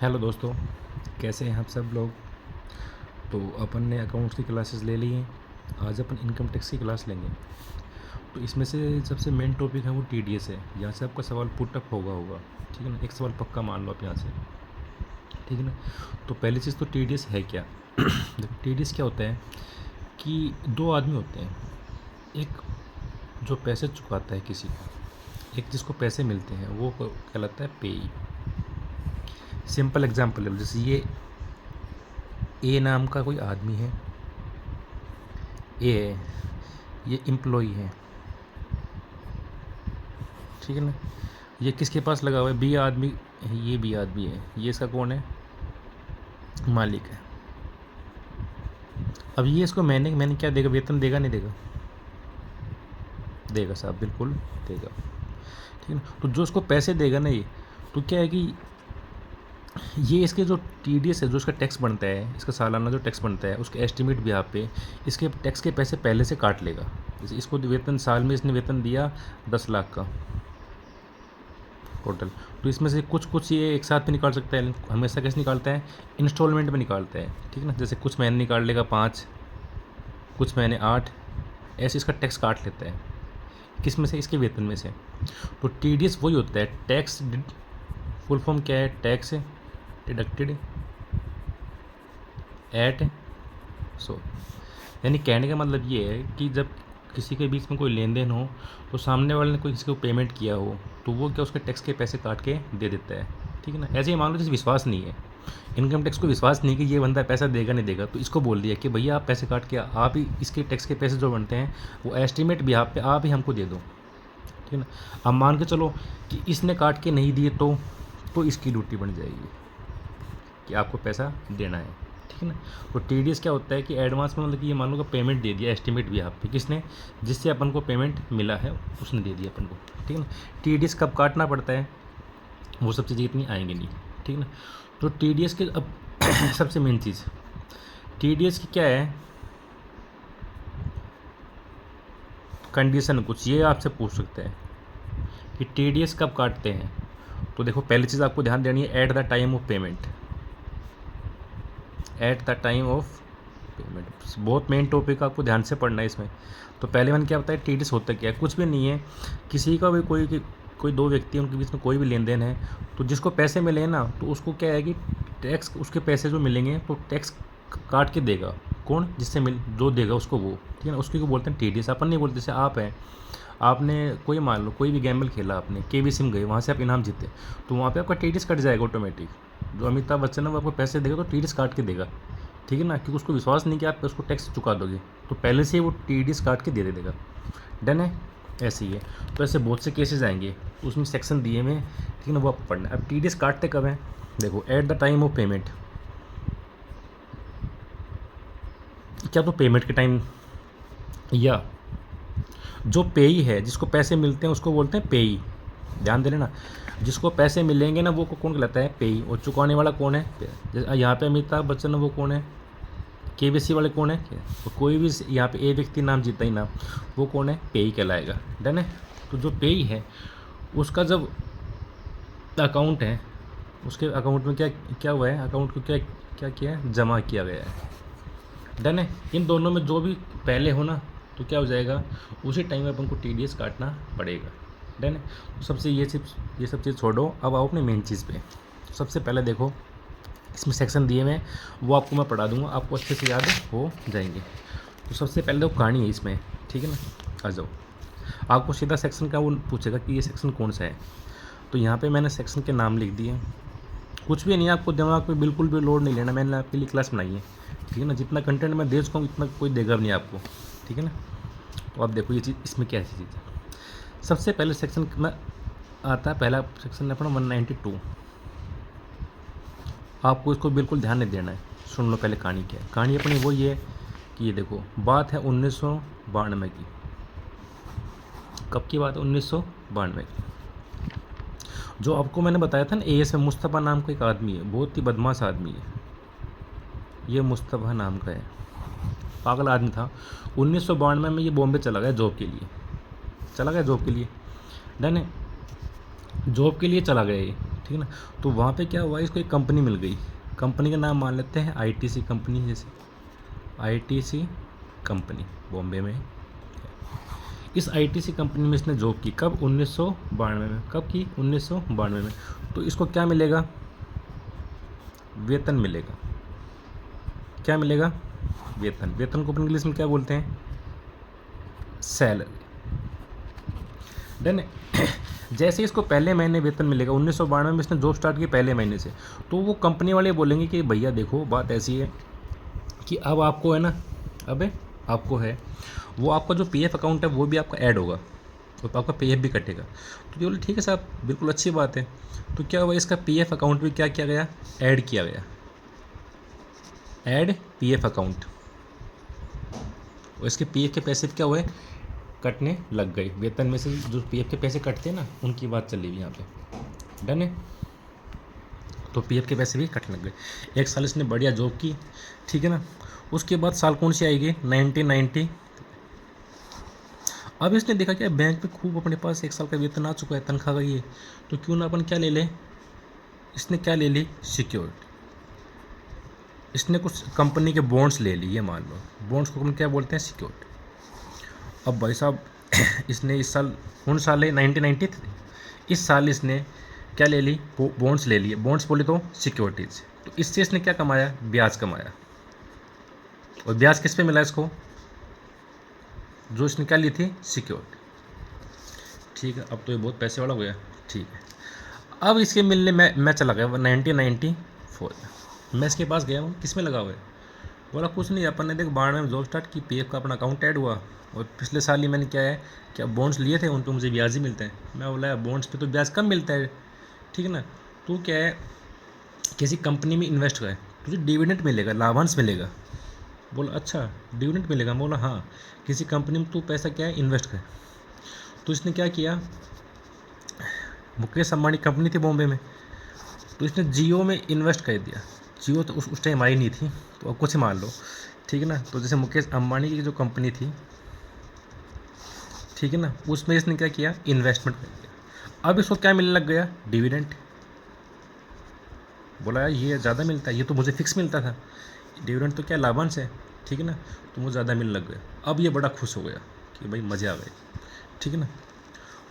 Hello दोस्तों, कैसे हैं आप सब लोग। तो अपन ने अकाउंट्स की क्लासेस ले ली हैं। आज अपन इनकम टैक्स की क्लास लेंगे। तो इसमें से सबसे मेन टॉपिक है वो टीडीएस है। यहाँ से आपका सवाल पुटअप होगा, ठीक है ना। एक सवाल पक्का मान लो आप यहाँ से, ठीक है ना। तो पहली चीज़ तो टीडीएस है क्या। देखो टीडीएस क्या होता है कि दो आदमी होते हैं। एक जो पैसे चुकाता है किसी को, एक जिसको पैसे मिलते हैं, वो कहलाता है पेई। सिंपल एग्जांपल है, जैसे ए नाम का कोई आदमी है, ए है, ये एम्प्लॉई है, ठीक है ना। ये किसके पास लगा हुआ है, बी आदमी है, ये बी आदमी है, ये इसका कौन है, मालिक है। अब ये इसको मैंने क्या देगा, वेतन देगा नहीं देगा, देगा साहब, बिल्कुल देगा, ठीक है ना। तो जो उसको पैसे देगा ना ये, तो क्या है कि ये इसके जो टीडीएस है, जो इसका टैक्स बनता है, इसका सालाना जो टैक्स बनता है, उसके एस्टिमेट भी यहाँ पे इसके टैक्स के पैसे पहले से काट लेगा। जैसे इसको वेतन, साल में इसने वेतन दिया 10 लाख का टोटल, तो इसमें से कुछ कुछ ये एक साथ भी निकाल सकता है। हमेशा कैसे निकालता है, इंस्टॉलमेंट में निकालता है, ठीक है ना। जैसे कुछ महीने निकाल लेगा 5, कुछ महीने 8, ऐसे इसका टैक्स काट लेता है। किस में से, इसके वेतन में से। तो टीडीएस वही होता है, टैक्स, फुल फॉर्म क्या है, टैक्स डिडक्टेड एट सो। यानी कहने का मतलब ये है कि जब किसी के बीच में कोई लेन देन हो, तो सामने वाले ने कोई किसी को पेमेंट किया हो, तो वो क्या उसके टैक्स के पैसे काट के दे देता है, ठीक है ना। ऐसे ही मान लो जैसे विश्वास नहीं है, इनकम टैक्स को विश्वास नहीं कि ये बंदा पैसा देगा नहीं देगा, तो इसको बोल दिया कि भैया आप पैसे काट के आप ही इसके टैक्स के पैसे जो बनते हैं वो एस्टिमेट भी आप ही हमको दे दो, ठीक है ना। अब मान के चलो कि इसने काट के नहीं दिए, तो इसकी ड्यूटी बन जाएगी कि आपको पैसा देना है, ठीक है ना। तो टीडीएस क्या होता है कि एडवांस में, मतलब कि ये मान लो कि पेमेंट दे दिया, एस्टिमेट भी आप पे, किसने, जिससे अपन को पेमेंट मिला है उसने दे दिया अपन को, ठीक है ना। टीडीएस कब काटना पड़ता है, वो सब चीज़ें इतनी आएंगी नहीं, ठीक है ना। तो टीडीएस के अब सबसे मेन चीज़ टीडीएस की क्या है, कंडीशन कुछ ये आपसे पूछ सकते हैं कि टीडीएस कब काटते हैं। तो देखो पहली चीज़ आपको ध्यान देनी है, at the time of payment, at the time of payment. बहुत मेन टॉपिक आपको ध्यान से पढ़ना है इसमें। तो पहले मैंने क्या बताया, टीडीएस होता क्या है, कुछ भी नहीं है, किसी का भी कोई दो व्यक्ति उनके बीच में कोई भी लेन देन है, तो जिसको पैसे मिले ना, तो उसको क्या है कि टैक्स, उसके पैसे जो मिलेंगे तो टैक्स काट के देगा कौन, जिससे जो देगा उसको वो, ठीक है ना। उसको बोलते हैं टीडीएस। अपन नहीं बोलते, जैसे आप हैं, आपने कोई मान लो कोई भी गैम्बल खेला, आपने केबीसी में गए, वहाँ से आप इनाम जीते, तो वहाँ पे आपका टीडीएस कट जाएगा ऑटोमेटिक। जो अमिताभ बच्चन है वो आपको पैसे देगा तो टीडीएस काट के देगा, ठीक है ना, क्योंकि उसको विश्वास नहीं कि आप उसको टैक्स चुका दोगे, तो पहले से ही वो टीडीएस काट के दे देगा। डन है, ऐसे ही है। तो ऐसे बहुत से केसेस आएंगे, उसमें सेक्शन दिए हुए, ठीक है ना, वो आपको पढ़ना है। अब टीडीएस काटते कब है, देखो at the time of payment, क्या तो पेमेंट के टाइम, या जो पेई है, जिसको पैसे मिलते हैं उसको बोलते हैं पेई। ध्यान दे लेना, जिसको पैसे मिलेंगे ना वो कौन कहलाता है, पेई। और चुकाने वाला कौन है, जैसे यहाँ पे अमिताभ बच्चन है, वो कौन है, केबीसी वाले कौन है, तो कोई भी यहाँ पे ए व्यक्ति नाम जीता ही नाम, वो कौन है, पेई कहलाएगा। डन है। तो जो पेई है उसका जब अकाउंट है, उसके अकाउंट में क्या क्या हुआ है, अकाउंट को क्या क्या किया है, जमा किया गया है। डन है। इन दोनों में जो भी पहले हो ना, तो क्या हो जाएगा, उसी टाइम में अपन को टीडीएस काटना पड़ेगा। डन है। तो सबसे ये सब चीज़ छोड़ो, अब आओ अपने मेन चीज़ पे। तो सबसे पहले देखो, इसमें सेक्शन दिए हुए हैं, वो आपको मैं पढ़ा दूंगा, आपको अच्छे से याद हो जाएंगे। तो सबसे पहले तो कहानी है इसमें, ठीक है ना। आ जाओ, आपको सीधा सेक्शन का वो पूछेगा कि ये सेक्शन कौन सा है। तो यहाँ पे मैंने सेक्शन के नाम लिख दिए। कुछ भी नहीं, आपको दिमाग पे बिल्कुल भी लोड नहीं लेना, मैंने आपके लिए क्लास बनाई है, ठीक है ना। जितना कंटेंट मैं दे चुका हूँ इतना कोई देगा भी नहीं आपको, ठीक है ना। तो आप देखो ये चीज़, इसमें क्या चीज़ है। सबसे पहले सेक्शन में आता है, पहला सेक्शन अपना 192। आपको इसको बिल्कुल ध्यान नहीं देना है, सुन लो पहले कहानी क्या है। कहानी अपनी वो ये कि ये देखो, बात है 1992 की। कब की बात है, 1992 की। जो आपको मैंने बताया था ना, एएस में मुस्तफ़ा नाम का एक आदमी है, बहुत ही बदमाश आदमी है, ये मुस्तफ़ा नाम का है, पागल आदमी था। 1992 में ये बॉम्बे चला गया जॉब के लिए, चला गया जॉब के लिए। डन है, जॉब के लिए चला गया ये, ठीक ठीक है ना। तो वहाँ पे क्या हुआ, इसको एक कंपनी मिल गई, कंपनी का नाम मान लेते हैं आईटीसी कंपनी, जैसे आईटीसी कंपनी बॉम्बे में। इस आईटीसी कंपनी में इसने जॉब की, कब, 1992 में। कब की, 1992 में। तो इसको क्या मिलेगा, वेतन मिलेगा। क्या मिलेगा, वेतन। वेतन को अपन इंग्लिश में क्या बोलते हैं, सैलरी। देन जैसे इसको पहले महीने वेतन मिलेगा, 1992 में इसने जॉब स्टार्ट की पहले महीने से, तो वो कंपनी वाले बोलेंगे कि भैया देखो बात ऐसी है कि अब आपको है ना, अब आपको है वो आपका जो पीएफ अकाउंट है वो भी आपका ऐड होगा, तो आपका पीएफ भी कटेगा। तो ये बोले ठीक है साहब, बिल्कुल अच्छी बात है। तो क्या हुआ, इसका पीएफ अकाउंट भी क्या किया गया, ऐड किया गया, ऐड पीएफ अकाउंट। और इसके पीएफ के पैसे क्या हुए, कटने लग गए। वेतन में से जो पीएफ के पैसे कटते हैं ना, उनकी बात चली हुई यहाँ पे। डन है। तो पीएफ के पैसे भी कटने लग गए। 1 साल इसने बढ़िया जॉब की, ठीक है ना। उसके बाद साल कौन सी आएगी, 1990। अब इसने देखा कि बैंक में खूब अपने पास 1 साल का वेतन आ चुका है, तनख्वाह गई है, तो क्यों ना अपन क्या ले लें। इसने क्या ले ली, सिक्योरिटी। इसने कुछ कंपनी के बॉन्ड्स ले लिए, मान लो बॉन्ड्स को अपन क्या बोलते हैं, सिक्योरिटी। अब भाई साहब इसने इस साल, कौन साल है, 1993, इस साल इसने क्या ले ली, बॉन्ड्स ले लिए। बॉन्ड्स बोले तो सिक्योरिटीज। तो इससे इसने क्या कमाया, ब्याज कमाया। और ब्याज किस पे मिला इसको, जो इसने क्या ली थी, सिक्योरिटी। ठीक है, अब तो ये बहुत पैसे वाला हो गया। ठीक है, अब इसके मिलने मैं चला गया 1994। मैं इसके पास गया हूँ, किस में लगा हुआ है, बोला कुछ नहीं, अपन ने देख 92 में जॉब स्टार्ट की, पीएफ का अपना अकाउंट ऐड हुआ, और पिछले साल ही मैंने क्या है, क्या बॉन्ड्स लिए थे, उन पर मुझे ब्याज ही मिलता है। मैं बोला बॉन्ड्स पे तो ब्याज कम मिलता है, ठीक है ना। तो क्या है, किसी कंपनी में इन्वेस्ट करे, तुझे डिविडेंड मिलेगा, लाभांश मिलेगा। बोला अच्छा डिविडेंड मिलेगा, बोला हाँ, किसी कंपनी में तू पैसा क्या है, इन्वेस्ट कर। तो इसने क्या किया, मुकेश अंबानी कंपनी थी बॉम्बे में, तो इसने जियो में इन्वेस्ट कर दिया। जियो तो उस टाइम आई नहीं थी, तो अब कुछ मान लो, ठीक है ना। तो जैसे मुकेश अंबानी की जो कंपनी थी, ठीक है ना, उसमें इसने क्या किया, इन्वेस्टमेंट कर दिया। अब इसको क्या मिलने लग गया, डिविडेंड। बोला यार ये ज़्यादा मिलता है, ये तो मुझे फिक्स मिलता था, डिविडेंड तो क्या लाभांश है, ठीक है ना, तो मुझे ज़्यादा मिलने लग गया। अब ये बड़ा खुश हो गया कि भाई मज़े आ गए, ठीक है ना।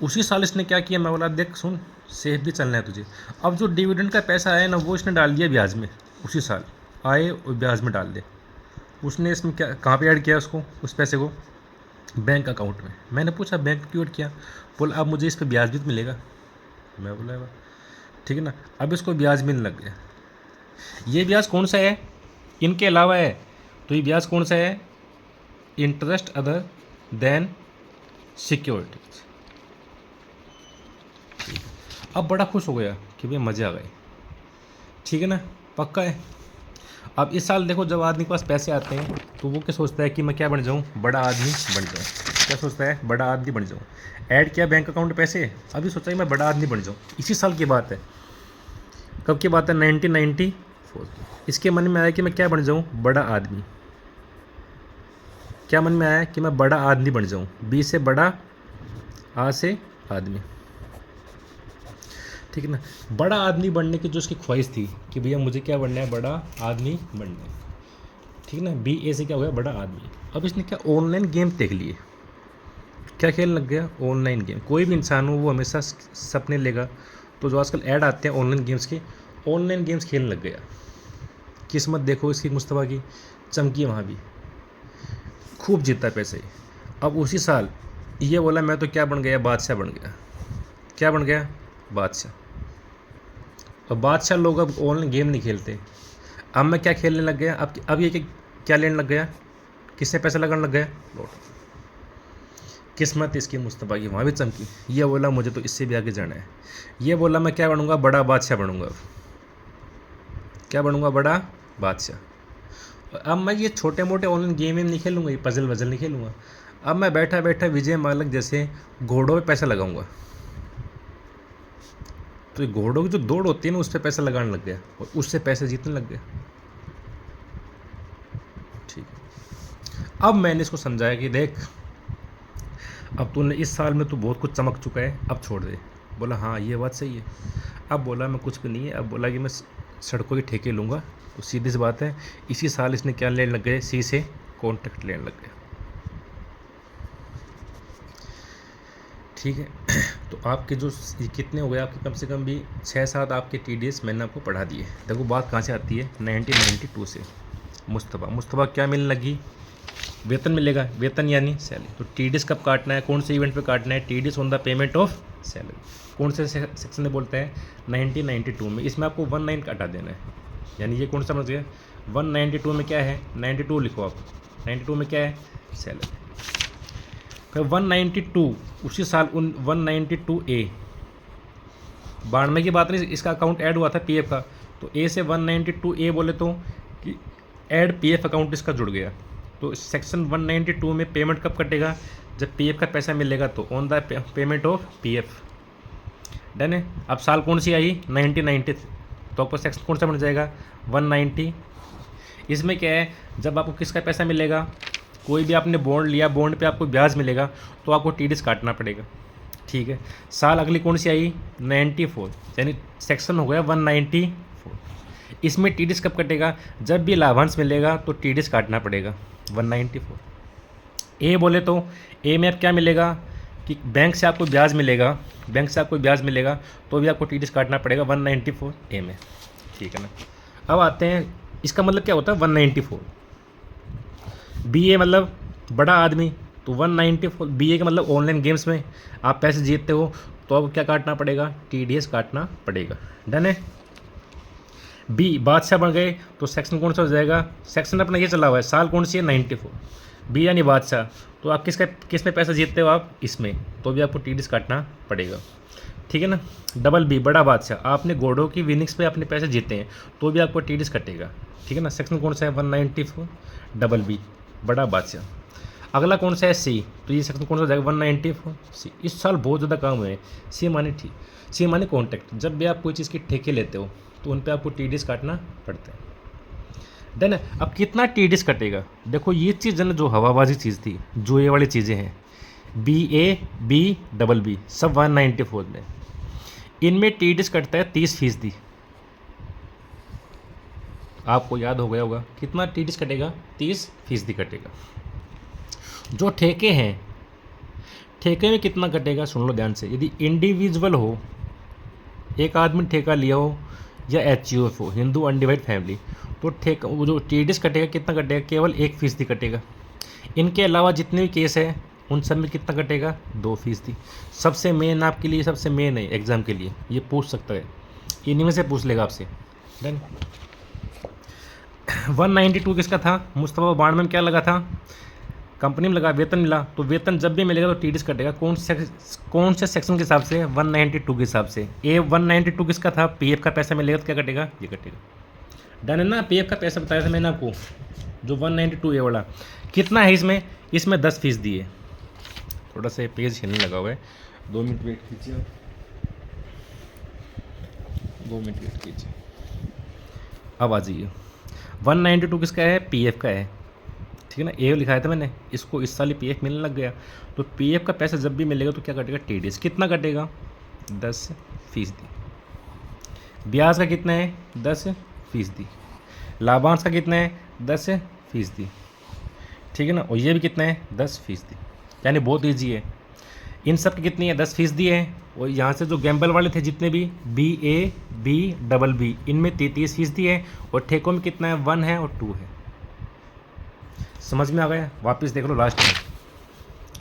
उसी साल इसने क्या किया, मैं बोला देख सुन, सेफ भी चलना है तुझे। अब जो डिविडेंड का पैसा आया ना, वो इसने डाल दिया ब्याज में, उसी साल आए और ब्याज में डाल दे। उसने इसमें क्या, कहाँ पे ऐड किया उसको, उस पैसे को, बैंक अकाउंट में। मैंने पूछा बैंक क्यों ऐड किया, बोला अब मुझे इस पर ब्याज भी तो मिलेगा। मैं बोला ठीक है ना। अब इसको ब्याज मिलने लग गया। ये ब्याज कौन सा है, इनके अलावा है, तो ये ब्याज कौन सा है, इंटरेस्ट अदर देन सिक्योरिटीज। अब बड़ा खुश हो गया कि भाई मज़े आ गए, ठीक है ना, पक्का है। अब इस साल देखो, जब आदमी के पास पैसे आते हैं तो वो क्या सोचता है कि मैं क्या बन जाऊँ, बड़ा आदमी बन जाऊँ। क्या सोचता है, बड़ा आदमी बन जाऊँ। ऐड किया बैंक अकाउंट पैसे, अभी सोचा है मैं बड़ा आदमी बन जाऊँ। इसी साल की बात है, कब की बात है, 1994। इसके मन में आया कि मैं क्या बन जाऊँ, बड़ा आदमी। क्या मन में आया कि मैं बड़ा आदमी बन जाऊँ, बी से बड़ा, आ से आदमी, ठीक है ना। बड़ा आदमी बनने की जो उसकी ख्वाहिश थी कि भैया मुझे क्या बनना है, बड़ा आदमी बनना है, ठीक है ना। बी ए से क्या हो गया, बड़ा आदमी। अब इसने क्या, ऑनलाइन गेम देख लिए, क्या खेलने लग गया, ऑनलाइन गेम। कोई भी इंसान हो वो हमेशा सपने लेगा, तो जो आजकल ऐड आते हैं ऑनलाइन गेम्स के, ऑनलाइन गेम्स खेलने लग गया। किस्मत देखो इसकी, मुस्तफ़ा की चमकी, वहाँ भी खूब जीतता पैसे। अब उसी साल ये बोला मैं तो क्या बन गया, बादशाह बन गया। क्या बन गया, बादशाह। और बादशाह लोग अब ऑनलाइन गेम नहीं खेलते, अब मैं क्या खेलने लग गया। अब ये क्या लेने लग गया, किससे पैसा लगाने लग गया, लॉटरी। किस्मत इसकी मुस्तफ़ा की वहाँ भी चमकी। ये बोला मुझे तो इससे भी आगे जाना है। ये बोला मैं क्या बनूंगा, बड़ा बादशाह बनूंगा। क्या बनूंगा, बड़ा बादशाह। अब मैं ये छोटे मोटे ऑनलाइन गेम नहीं खेलूंगा, ये पजल वजल नहीं खेलूंगा। अब मैं बैठा बैठा विजय मालिक जैसे घोड़ों पे पैसा लगाऊंगा। तो ये घोड़ों की जो दौड़ होती है ना, उस पर पैसा लगाने लग गया और उससे पैसे जीतने लग गया। ठीक है, अब मैंने इसको समझाया कि देख, अब तूने इस साल में तो बहुत कुछ चमक चुका है, अब छोड़ दे। बोला हाँ ये बात सही है। अब बोला मैं कुछ भी नहीं है, अब बोला कि मैं सड़कों के ठेके लूँगा। तो सीधी सी बात है, इसी साल इसने क्या लेने लग गए, सी से कॉन्ट्रैक्ट लेने लग गए। ठीक है। तो आपके जो कितने हो गए, आपके कम से कम भी 6-7 आपके TDS मैंने आपको पढ़ा दिए। देखो बात कहाँ से आती है, 1992 से। मुस्तफ़ा क्या मिलने लगी, वेतन मिलेगा, वेतन यानी सैलरी। तो TDS कब काटना है, कौन से इवेंट पे काटना है, TDS on the payment of salary. कौन से सेक्शन में बोलते हैं, 1992 में। इसमें आपको 19 काटा देना है, यानी ये कौन सा समझ गया, 192 में क्या है, 92 लिखो आप, 92 में क्या है, सैलरी। फिर 192 उसी साल 192A, 92 की बात नहीं, इसका अकाउंट ऐड हुआ था PF का, तो A से 192A बोले तो कि ऐड PF अकाउंट इसका जुड़ गया। तो सेक्शन 192 में पेमेंट कब कटेगा, जब PF का पैसा मिलेगा, तो on the payment of PF। Done है। अब साल कौन सी आई, 1990, तो आपको सेक्शन कौन सा बन जाएगा, 190। इसमें क्या है, जब आपको किसका पैसा मिलेगा, कोई भी आपने बॉन्ड लिया, बॉन्ड पे आपको ब्याज मिलेगा, तो आपको TDS काटना पड़ेगा। ठीक है। साल अगली कौन सी आई, 94, यानी सेक्शन हो गया 194। इसमें TDS कब कटेगा, जब भी लाभांश मिलेगा तो TDS काटना पड़ेगा 194। ए बोले तो ए में अब क्या मिलेगा कि बैंक से आपको ब्याज मिलेगा, बैंक से आपको ब्याज मिलेगा तो भी आपको TDS काटना पड़ेगा 194 ए में। ठीक है ना। अब आते हैं, इसका मतलब क्या होता है 194। BA मतलब बड़ा आदमी, तो 194 BA का मतलब ऑनलाइन गेम्स में आप पैसे जीतते हो, तो अब क्या काटना पड़ेगा, TDS काटना पड़ेगा। डन है। B बादशाह बन गए, तो सेक्शन कौन सा हो जाएगा, सेक्शन अपना ये चला हुआ है, साल कौन सी है, 94। B यानी बादशाह, तो आप किस में पैसा जीतते हो आप, इसमें, तो भी आपको TDS काटना पड़ेगा। ठीक है ना। डबल B बड़ा बादशाह, आपने घोड़ों की विनिंग्स पे अपने पैसे जीते हैं, तो भी आपको TDS कटेगा। ठीक है ना। सेक्शन कौन सा है, 194 डबल B बड़ा बादशाह। अगला कौन सा है, C, तो ये सेक्शन कौन सा हो जाएगा, 194 C। इस साल बहुत ज़्यादा काम हुए हैं। C माने कॉन्ट्रैक्ट, जब भी आप कोई चीज़ के ठेके लेते हो तो उन पे आपको TDS काटना पड़ता है। डन है। अब कितना TDS कटेगा, देखो ये चीज़ ना जो हवाबाजी चीज़ थी, जो ये वाली चीज़ें हैं, BA B डबल B सब 194 में, इनमें TDS कटता है 30%। आपको याद हो गया होगा कितना TDS कटेगा, 30% कटेगा। जो ठेके हैं, ठेके में कितना कटेगा, सुन लो ध्यान से। यदि इंडिविजुअल हो, एक आदमी ठेका लिया हो, या HUF हो, हिंदू अनडिवाइड फैमिली, तो ठेका वो जो TDS कटेगा कितना कटेगा, केवल 1% कटेगा। इनके अलावा जितने भी केस है उन सब में कितना कटेगा, 2%। सबसे मेन आपके लिए, सबसे मेन है एग्जाम के लिए, ये पूछ सकता है, इन्हीं में से पूछ लेगा आपसे। डन। 192 किसका था, मुस्तफ़ा 92 में क्या लगा था, कंपनी में लगा, वेतन मिला, तो वेतन जब भी मिलेगा तो TDS कटेगा। कौन से सेक्शन के हिसाब से, 192 के हिसाब से। 192 किसका था, PF का पैसा मिलेगा तो क्या कटेगा, ये कटेगा। डन है ना। PF का पैसा बताया था मैंने आपको, जो 192 A वाला कितना है, इसमें 10% है। थोड़ा सा पेज हिलने लगा हुआ है, 2 मिनट वेट कीजिए, 2 मिनट वेट कीजिए, अब आ जाइए। 192 किसका है, PF का है। ठीक है ना। A लिखाया था मैंने, इसको इस साल ही PF मिलने लग गया, तो PF का पैसा जब भी मिलेगा तो क्या कटेगा, TDS कितना कटेगा, 10%। ब्याज का कितना है, 10%। लाभांश का कितना है, 10%। ठीक है ना। और ये भी कितना है, 10%, यानी बहुत ईजी है। इन सब की कितनी है, 10% है। और यहाँ से जो गैम्बल वाले थे जितने भी, BA B डबल B, इनमें 33% है। और ठेकों में कितना है, 1 है और 2 है। समझ में आ गया। वापस देख लो लास्ट में,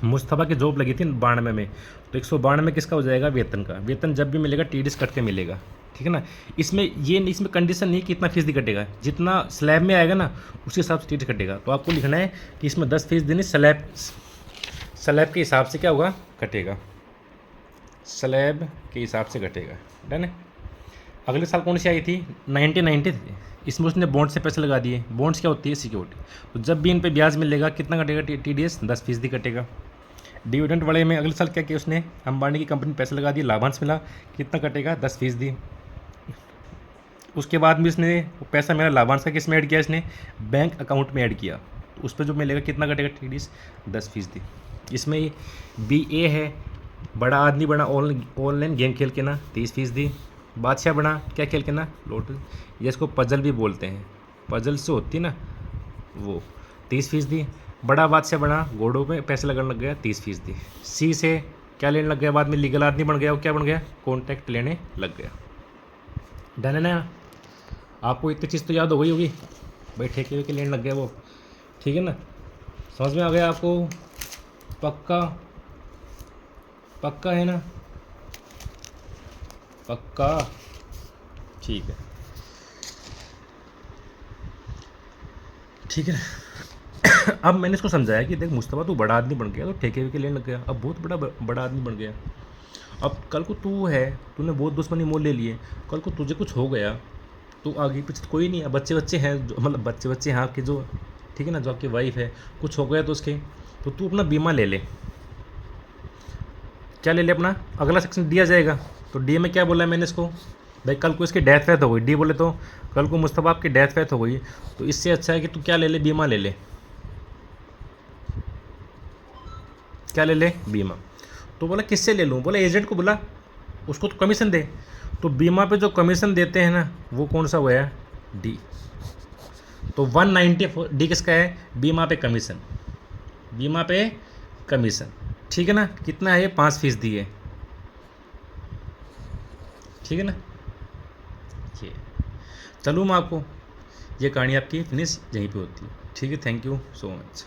मुस्तफ़ा की जॉब लगी थी 92 में, तो 192 में किसका हो जाएगा, वेतन का। वेतन जब भी मिलेगा TDS कट के मिलेगा। ठीक है ना। इसमें कंडीशन नहीं कि इतना फीसदी कटेगा, जितना स्लैब में आएगा ना उसी हिसाब से TDS कटेगा। तो आपको लिखना है कि इसमें 10% नहीं, स्लैब के हिसाब से क्या होगा, कटेगा, स्लैब के हिसाब से कटेगा। डन है। अगले साल कौन सी आई थी, 1990 थी। इसमें उसने बॉन्ड से पैसे लगा दिए। बॉन्ड्स क्या होती है, सिक्योरिटी। तो जब भी इन पे ब्याज मिलेगा कितना कटेगा, TDS 10% कटेगा। डिविडेंड वाले में अगले साल क्या किया उसने, अंबानी की कंपनी पैसे लगा दिए, लाभांश मिला, कितना कटेगा, 10%। उसके बाद भी इसने पैसा मेरा लाभांश का किस में ऐड किया, इसने बैंक अकाउंट में ऐड किया, तो उस पर जो मिलेगा कितना कटेगा, TDS 10%। इसमें BA है, बड़ा आदमी बना ऑनलाइन गेम खेल के ना, 30%। बादशाह बना, क्या खेल के ना लोटस, ये इसको पजल भी बोलते हैं, पजल से होती ना वो। 30%। बड़ा बादशाह बना, घोड़ों पे पैसे लगाने लग गया, 30%। सी से क्या लेने लग गया, बाद में लीगल आदमी बन गया, वो क्या बन गया, कॉन्ट्रैक्ट लेने लग गया। डन है ना। आपको इतनी चीज़ तो याद हो गई होगी भाई, ठेके वेके लेने लग गया वो, ठीक है ना, समझ में आ गया आपको, पक्का पक्का है ना, पक्का, ठीक है, ठीक है ना। अब मैंने इसको समझाया कि देख मुस्तफ़ा तू बड़ा आदमी बन गया तो ठेके वेके लेने लग गया, अब बहुत बड़ा आदमी बन गया, अब कल को तू है, तूने बहुत दुश्मनी मोल ले लिए, कल को तुझे कुछ हो गया तो आगे पीछे तो कोई नहीं है, बच्चे बच्चे हैं मतलब बच्चे बच्चे हैं आपके जो, ठीक है ना, जो आपकी वाइफ है, कुछ हो गया तो उसके, तो तू अपना बीमा ले ले। क्या ले ले अपना, अगला सेक्शन दिया जाएगा, तो डी में क्या बोला है मैंने इसको, भाई कल को इसकी डेथ वेथ हो गई, डी बोले तो कल को मुस्तफ़ा आपकी डेथ वेथ हो गई, तो इससे अच्छा है कि तू क्या ले ले, बीमा ले ले। क्या ले ले, बीमा। तो बोला किससे ले लूँ, बोला एजेंट को, बोला उसको तो कमीशन दे, तो बीमा पे जो कमीशन देते हैं ना वो कौन सा हुआ है, डी। तो 194 डी किसका है, बीमा पे कमीशन, बीमा पे कमीशन, ठीक है ना, कितना है ये, 5% है, ठीक है ना। ये चलूँ मैं आपको, ये कहानी आपकी फिनिश यहीं पे होती है, ठीक है, थैंक यू सो मच।